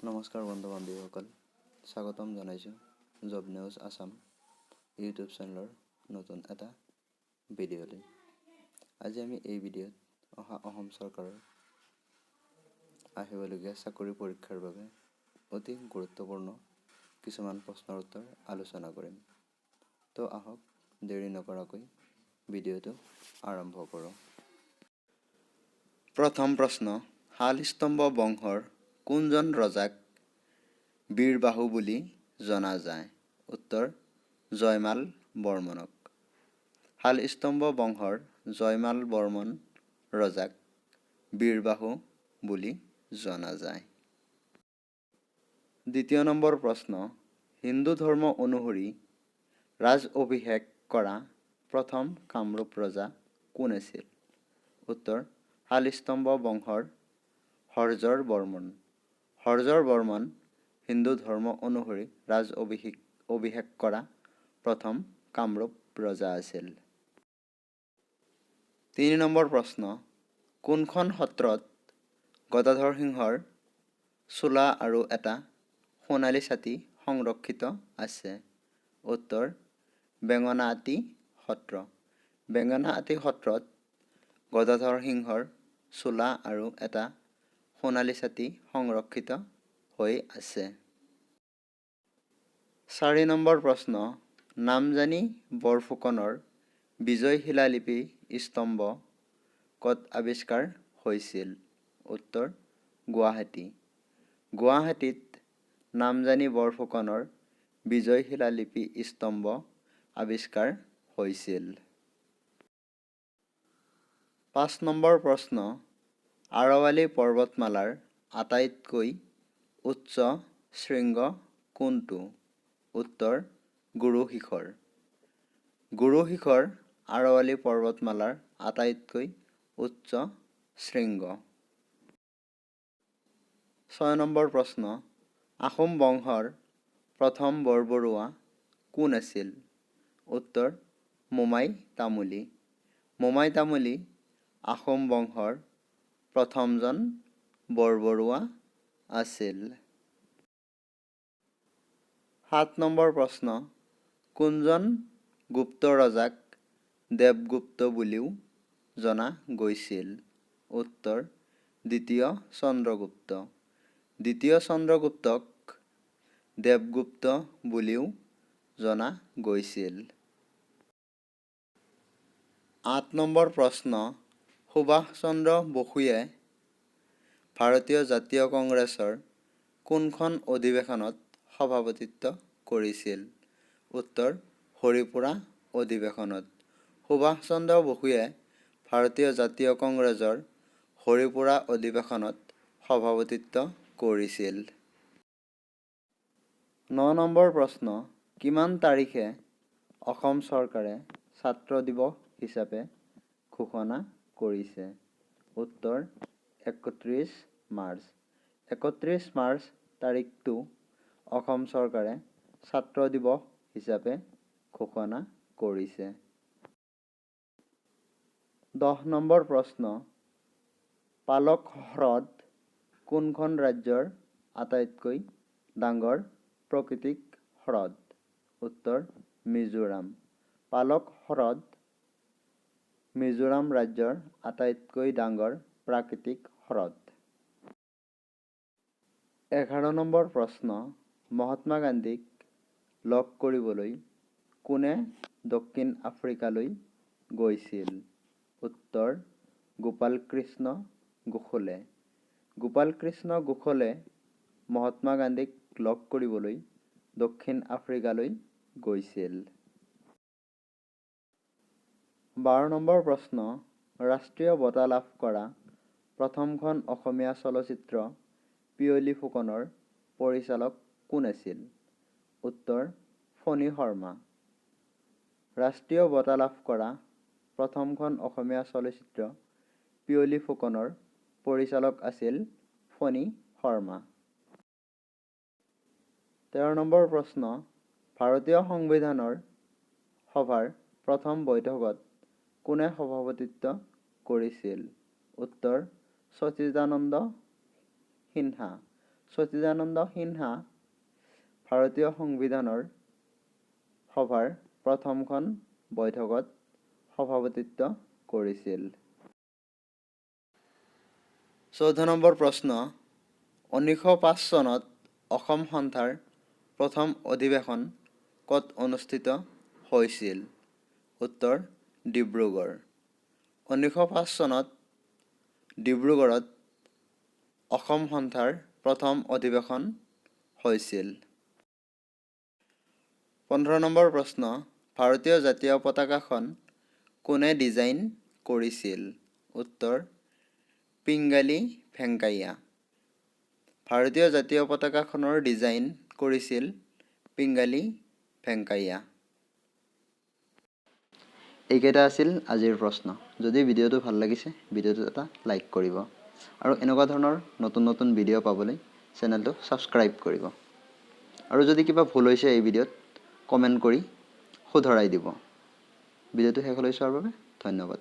নমস্কাৰ বন্ধু বান্ধৱীসকল, স্বাগতম জনাইছোঁ জব নিউজ আছাম ইউটিউব চেনেলৰ নতুন এটা ভিডিঅ'লৈ। আজি আমি এই ভিডিঅ'ত অসম চৰকাৰৰ আহিবলগীয়া চাকৰি পৰীক্ষাৰ বাবে অতি গুৰুত্বপূৰ্ণ কিছুমান প্ৰশ্নৰ উত্তৰ আলোচনা কৰিম। তো আহক দেৰি নকৰাকৈ ভিডিঅ'টো আৰম্ভ কৰোঁ। প্ৰথম প্ৰশ্ন, শালস্তম্ভ বংশৰ কোনজন ৰজাক বীৰবাহু বুলি জনা যায়? উত্তৰ, জয়মাল বৰ্মনক। শালস্তম্ভ বংশৰ জয়মাল বৰ্মন ৰজাক বীৰবাহু বুলি জনা যায়। দ্বিতীয় নম্বৰ প্ৰশ্ন, হিন্দু ধৰ্ম অনুসৰি ৰাজ অভিষেক কৰা প্ৰথম কামৰূপ ৰজা কোন আছিল? উত্তৰ, শালস্তম্ভ বংশৰ হৰ্যৰ বৰ্মন। হৰ্যৰ বৰ্মন হিন্দু ধৰ্ম অনুসৰি ৰাজ অভিষেক কৰা প্ৰথম কামৰূপ ৰজা আছিল। ৩ নম্বৰ প্ৰশ্ন, কোনখন সত্ৰত গদাধৰ সিংহৰ চোলা আৰু এটা সোণালী ছাতি সংৰক্ষিত আছে? উত্তৰ, বেঙেনাআটী সত্ৰ। বেঙেনাআটী সত্ৰত গদাধৰ সিংহৰ চোলা আৰু এটা সোণালী ছাতি সংৰক্ষিত হৈ আছে। ৪ নম্বৰ প্ৰশ্ন, নামজানি বৰফুকনৰ বিজয় শিলালিপি স্তম্ভ ক'ত আৱিষ্কাৰ হৈছিল? উত্তৰ, গুৱাহাটী। গুৱাহাটীত নামজানি বৰফুকনৰ বিজয় শিলালিপি স্তম্ভ আৱিষ্কাৰ হৈছিল। ৫ নম্বৰ প্ৰশ্ন, আৰাৱলী পৰ্বতমালাৰ আটাইতকৈ উচ্চ শৃংগ কোনটো? উত্তৰ, গুৰু শিখৰ। গুৰু শিখৰ আৰাৱলী পৰ্বতমালাৰ আটাইতকৈ উচ্চ শৃংগ। ৬ নম্বৰ প্ৰশ্ন, আহোম বংশৰ প্ৰথম বৰবৰুৱা কোন আছিল? উত্তৰ, মোমাই তামুলী। মোমাই তামুলী আহোম বংশৰ প্ৰথমজন বৰবৰুৱা আছিল। ৭ নম্বৰ প্ৰশ্ন, কোনজন গুপ্ত ৰজাক দেৱগুপ্ত বুলিও জনা গৈছিল? উত্তৰ, দ্বিতীয় চন্দ্ৰগুপ্ত। দ্বিতীয় চন্দ্ৰগুপ্তক দেৱগুপ্ত বুলিও জনা গৈছিল। ৮ নম্বৰ প্ৰশ্ন, সুভাষ চন্দ্ৰ বসুৱে ভাৰতীয় জাতীয় কংগ্ৰেছৰ কোনখন অধিৱেশনত সভাপতিত্ব কৰিছিল? উত্তৰ, হৰিপুৰা অধিৱেশনত। সুভাষ চন্দ্ৰ বসুৱে ভাৰতীয় জাতীয় কংগ্ৰেছৰ হৰিপুৰা অধিৱেশনত সভাপতিত্ব কৰিছিল। ৯ নম্বৰ প্ৰশ্ন, কিমান তাৰিখে অসম চৰকাৰে ছাত্ৰ দিৱস হিচাপে ঘোষণা কৰিছে? উত্তৰ, ৩১ মাৰ্চ। ৩১ মাৰ্চ তাৰিখটো অসম চৰকাৰে ছাত্ৰ দিৱস হিচাপে ঘোষণা কৰিছে। ১০ নম্বৰ প্ৰশ্ন, পালক হ্ৰদ কোনখন ৰাজ্যৰ আটাইতকৈ ডাঙৰ প্ৰাকৃতিক হ্ৰদ? উত্তৰ, মিজোৰাম। পালক হ্ৰদ মিজোৰাম ৰাজ্যৰ আটাইতকৈ ডাঙৰ প্ৰাকৃতিক হ্ৰদ। ১১ নম্বৰ প্ৰশ্ন, মহাত্মা গান্ধীক লগ কৰিবলৈ কোনে দক্ষিণ আফ্ৰিকালৈ গৈছিল? উত্তৰ, গোপালকৃষ্ণ গোখলে। গোপালকৃষ্ণ গোখলে মহাত্মা গান্ধীক লগ কৰিবলৈ দক্ষিণ আফ্ৰিকালৈ গৈছিল। ১২ নম্বৰ প্ৰশ্ন, ৰাষ্ট্ৰীয় বঁটা লাভ কৰা প্ৰথমখন অসমীয়া চলচ্চিত্ৰ পিয়লি ফুকনৰ পৰিচালক কোন আছিল? উত্তৰ, ফণী শৰ্মা। ৰাষ্ট্ৰীয় বঁটা লাভ কৰা প্ৰথমখন অসমীয়া চলচ্চিত্ৰ পিয়লি ফুকনৰ পৰিচালক আছিল ফণী শৰ্মা। ১৩ নম্বৰ প্ৰশ্ন, ভাৰতীয় সংবিধানৰ সভাৰ প্ৰথম বৈঠকত কোনে সভাপতিত্ব কৰিছিল? উত্তৰ, সচ্চিদানন্দ সিনহা। সচিদানন্দ সিনহা ভাৰতীয় সংবিধানৰ সভাৰ প্ৰথমখন বৈঠকত সভাপতিত্ব কৰিছিল? 14 নম্বৰ প্ৰশ্ন, 1905 চনত অসম সন্থাৰ প্ৰথম অধিৱেশন ক'ত অনুষ্ঠিত হৈছিল? উত্তৰ, ডিব্ৰুগড়। 1905 চনত ডিব্ৰুগড়ত অসম সন্থাৰ প্ৰথম অধিৱেশন হৈছিল। 15 নম্বৰ প্ৰশ্ন, ভাৰতীয় জাতীয় পতাকাখন কোনে ডিজাইন কৰিছিল? উত্তৰ, পিংগালী ভেংকাইয়া। ভাৰতীয় জাতীয় পতাকাখনৰ ডিজাইন কৰিছিল পিংগালী ভেংকাইয়া। এইকেইটা আছিল আজিৰ প্ৰশ্ন। যদি ভিডিঅ'টো ভাল লাগিছে, ভিডিঅ'টো এটা লাইক কৰিব আৰু এনেকুৱা ধৰণৰ নতুন নতুন ভিডিঅ' পাবলৈ চেনেলটো ছাবস্ক্ৰাইব কৰিব। আৰু যদি কিবা ভুল হৈছে এই ভিডিঅ'ত কমেণ্ট কৰি শুধৰাই দিব। ভিডিঅ'টো শেষলৈ চোৱাৰ বাবে ধন্যবাদ।